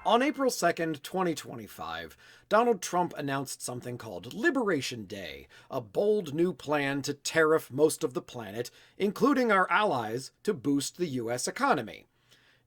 On April 2nd, 2025, Donald Trump announced something called Liberation Day, a bold new plan to tariff most of the planet, including our allies, to boost the US economy.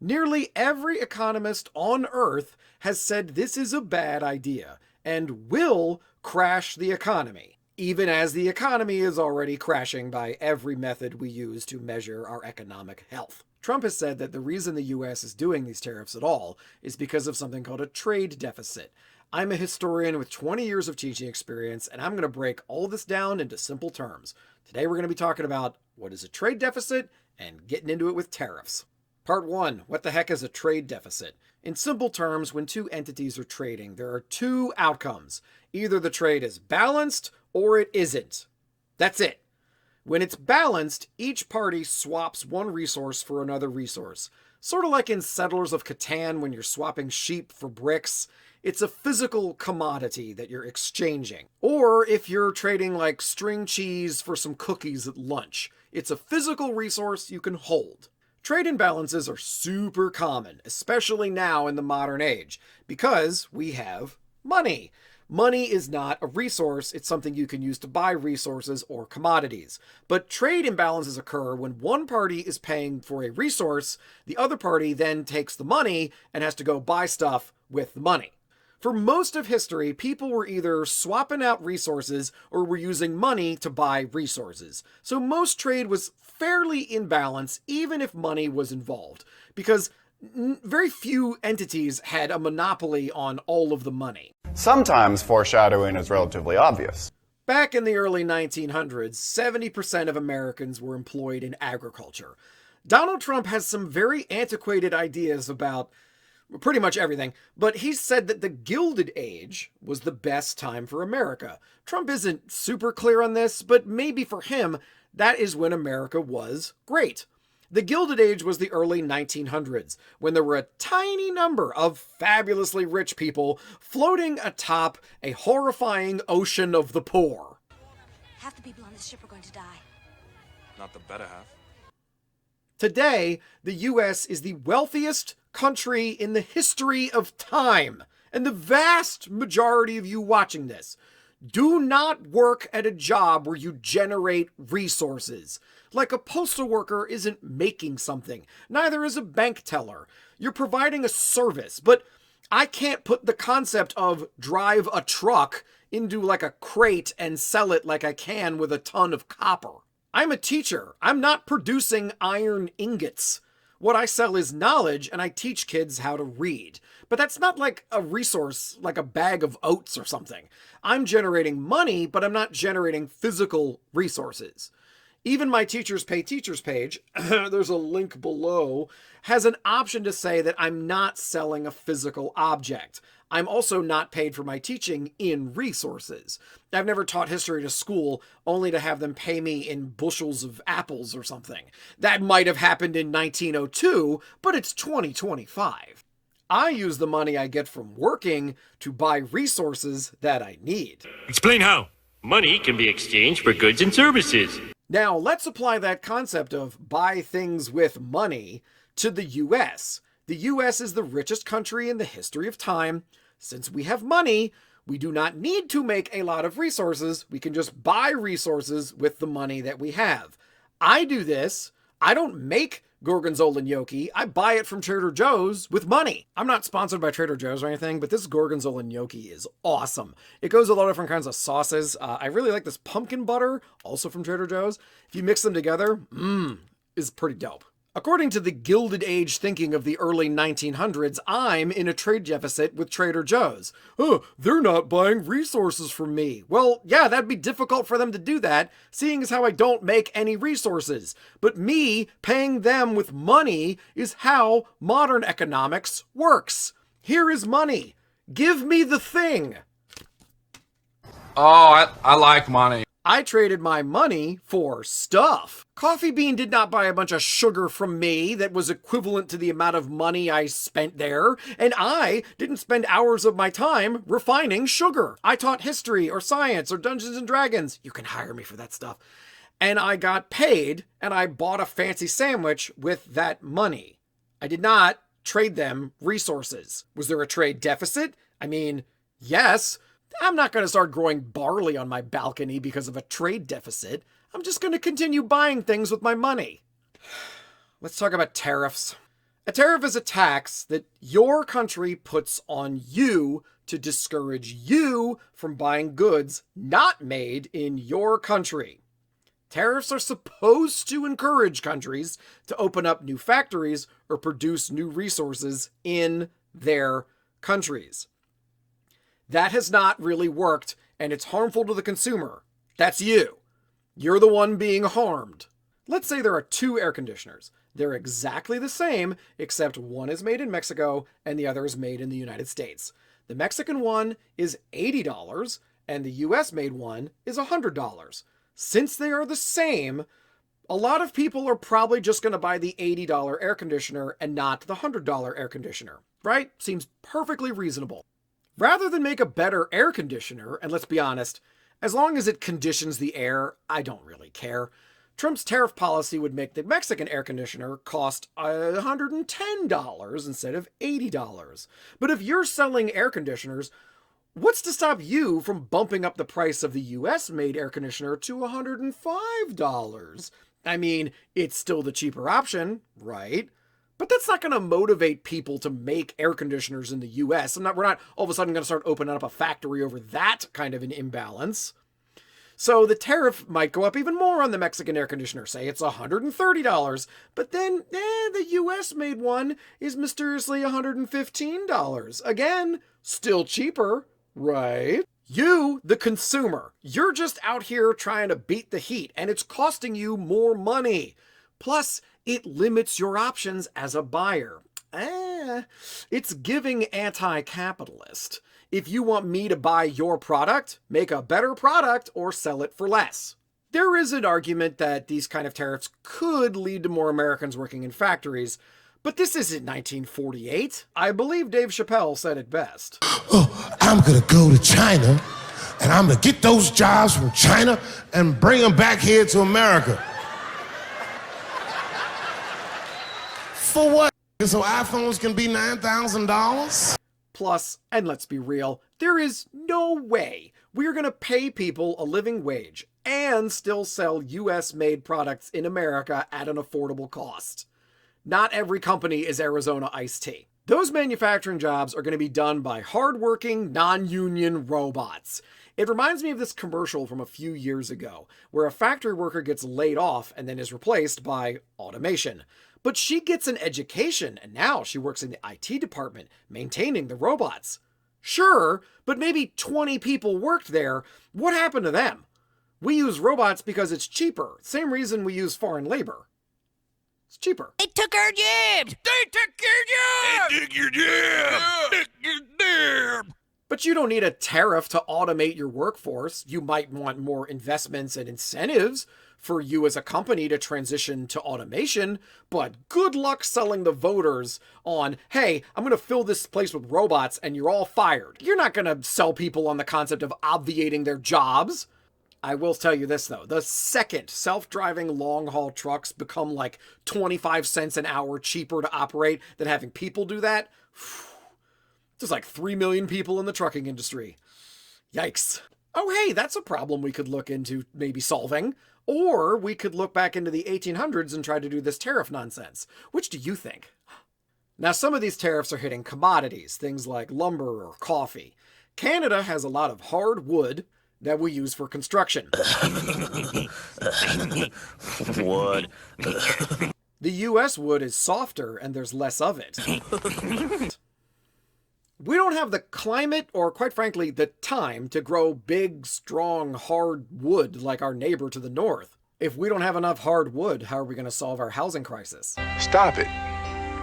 Nearly every economist on Earth has said this is a bad idea and will crash the economy, even as the economy is already crashing by every method we use to measure our economic health. Trump has said that the reason the US is doing these tariffs at all is because of something called a trade deficit. I'm a historian with 20 years of teaching experience, and I'm going to break all this down into simple terms. Today we're going to be talking about what is a trade deficit and getting into it with tariffs. Part 1. What the heck is a trade deficit? In simple terms, when two entities are trading, there are two outcomes. Either the trade is balanced or it isn't. That's it. When it's balanced, each party swaps one resource for another resource. Sort of like in Settlers of Catan when you're swapping sheep for bricks. It's a physical commodity that you're exchanging. Or if you're trading like string cheese for some cookies at lunch, it's a physical resource you can hold. Trade imbalances are super common, especially now in the modern age, because we have money. Money is not a resource, it's something you can use to buy resources or commodities. But trade imbalances occur when one party is paying for a resource, the other party then takes the money and has to go buy stuff with the money. For most of history, people were either swapping out resources or were using money to buy resources. So most trade was fairly in balance, even if money was involved, because very few entities had a monopoly on all of the money. Sometimes foreshadowing is relatively obvious. Back in the early 1900s, 70% of Americans were employed in agriculture. Donald Trump has some very antiquated ideas about pretty much everything, but he said that the Gilded Age was the best time for America. Trump isn't super clear on this, but maybe for him, that is when America was great. The Gilded Age was the early 1900s, when there were a tiny number of fabulously rich people floating atop a horrifying ocean of the poor. Half the people on this ship are going to die. Not the better half. Today, the US is the wealthiest country in the history of time, and the vast majority of you watching this do not work at a job where you generate resources. Like a postal worker isn't making something. Neither is a bank teller. You're providing a service, but I can't put the concept of drive a truck into like a crate and sell it like I can with a ton of copper. I'm a teacher. I'm not producing iron ingots. What I sell is knowledge, and I teach kids how to read. But that's not like a resource, like a bag of oats or something. I'm generating money, but I'm not generating physical resources. Even my Teachers Pay Teachers page, there's a link below, has an option to say that I'm not selling a physical object. I'm also not paid for my teaching in resources. I've never taught history to school only to have them pay me in bushels of apples or something. That might have happened in 1902, but it's 2025. I use the money I get from working to buy resources that I need. Explain how. Money can be exchanged for goods and services. Now, let's apply that concept of buy things with money to the US. The US is the richest country in the history of time. Since we have money, we do not need to make a lot of resources. We can just buy resources with the money that we have. I do this. I don't make Gorgonzola gnocchi. I buy it from Trader Joe's with money. I'm not sponsored by Trader Joe's or anything, but this Gorgonzola gnocchi is awesome. It goes with a lot of different kinds of sauces. I really like this pumpkin butter, also from Trader Joe's. If you mix them together, is pretty dope. According to the Gilded Age thinking of the early 1900s, I'm in a trade deficit with Trader Joe's. Oh, they're not buying resources from me. Well, yeah, that'd be difficult for them to do that, seeing as how I don't make any resources. But me paying them with money is how modern economics works. Here is money. Give me the thing. Oh, I like money. I traded my money for stuff. Coffee Bean did not buy a bunch of sugar from me that was equivalent to the amount of money I spent there, and I didn't spend hours of my time refining sugar. I taught history or science or Dungeons and Dragons. You can hire me for that stuff. And I got paid, and I bought a fancy sandwich with that money. I did not trade them resources. Was there a trade deficit? I mean, yes. I'm not going to start growing barley on my balcony because of a trade deficit. I'm just going to continue buying things with my money. Let's talk about tariffs. A tariff is a tax that your country puts on you to discourage you from buying goods not made in your country. Tariffs are supposed to encourage countries to open up new factories or produce new resources in their countries. That has not really worked, and it's harmful to the consumer. That's you. You're the one being harmed. Let's say there are two air conditioners. They're exactly the same, except one is made in Mexico and the other is made in the United States. The Mexican one is $80 and the US made one is $100. Since they are the same, a lot of people are probably just going to buy the $80 air conditioner and not the $100 air conditioner, right? Seems perfectly reasonable. Rather than make a better air conditioner, and let's be honest, as long as it conditions the air, I don't really care. Trump's tariff policy would make the Mexican air conditioner cost $110 instead of $80. But if you're selling air conditioners, what's to stop you from bumping up the price of the US-made air conditioner to $105? I mean, it's still the cheaper option, right? But that's not going to motivate people to make air conditioners in the US. We're not all of a sudden going to start opening up a factory over that kind of an imbalance. So the tariff might go up even more on the Mexican air conditioner. Say it's $130, but then the US-made one is mysteriously $115. Again, still cheaper, right? You, the consumer, you're just out here trying to beat the heat, and it's costing you more money. Plus, it limits your options as a buyer. It's giving anti-capitalist. If you want me to buy your product, make a better product or sell it for less. There is an argument that these kind of tariffs could lead to more Americans working in factories, but this isn't 1948. I believe Dave Chappelle said it best. Oh, I'm gonna go to China, and I'm gonna get those jobs from China and bring them back here to America. For what? So iPhones can be $9,000? Plus, and let's be real, there is no way we're going to pay people a living wage and still sell US-made products in America at an affordable cost. Not every company is Arizona iced tea. Those manufacturing jobs are going to be done by hardworking, non-union robots. It reminds me of this commercial from a few years ago, where a factory worker gets laid off and then is replaced by automation. But she gets an education, and now she works in the IT department, maintaining the robots. Sure, but maybe 20 people worked there. What happened to them? We use robots because it's cheaper. Same reason we use foreign labor. It's cheaper. They took our jobs! They took your jobs! They took your job! Took your job! But you don't need a tariff to automate your workforce. You might want more investments and incentives for you as a company to transition to automation, but good luck selling the voters on, hey, I'm going to fill this place with robots and you're all fired. You're not going to sell people on the concept of obviating their jobs. I will tell you this, though. The second self-driving long-haul trucks become like 25 cents an hour cheaper to operate than having people do that, there's like 3 million people in the trucking industry. Yikes. Oh, hey, that's a problem we could look into maybe solving. Or we could look back into the 1800s and try to do this tariff nonsense. Which do you think? Now, some of these tariffs are hitting commodities, things like lumber or coffee. Canada has a lot of hard wood that we use for construction. Wood. The US wood is softer and there's less of it. We don't have the climate or, quite frankly, the time to grow big, strong, hard wood like our neighbor to the north. If we don't have enough hard wood, how are we going to solve our housing crisis? Stop it.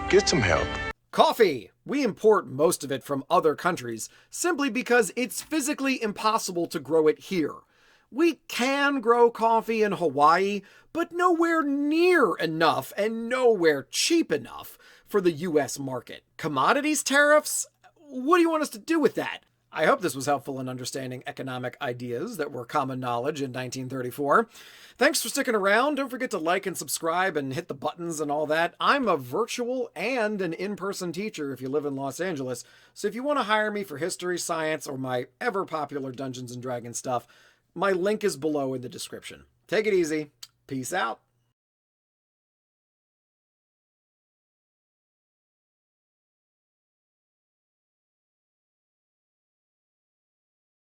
Get some help. Coffee! We import most of it from other countries simply because it's physically impossible to grow it here. We can grow coffee in Hawaii, but nowhere near enough and nowhere cheap enough for the US market. Commodities tariffs? What do you want us to do with that? I hope this was helpful in understanding economic ideas that were common knowledge in 1934. Thanks for sticking around. Don't forget to like and subscribe and hit the buttons and all that. I'm a virtual and an in-person teacher if you live in Los Angeles, so if you want to hire me for history, science, or my ever-popular Dungeons & Dragons stuff, my link is below in the description. Take it easy. Peace out.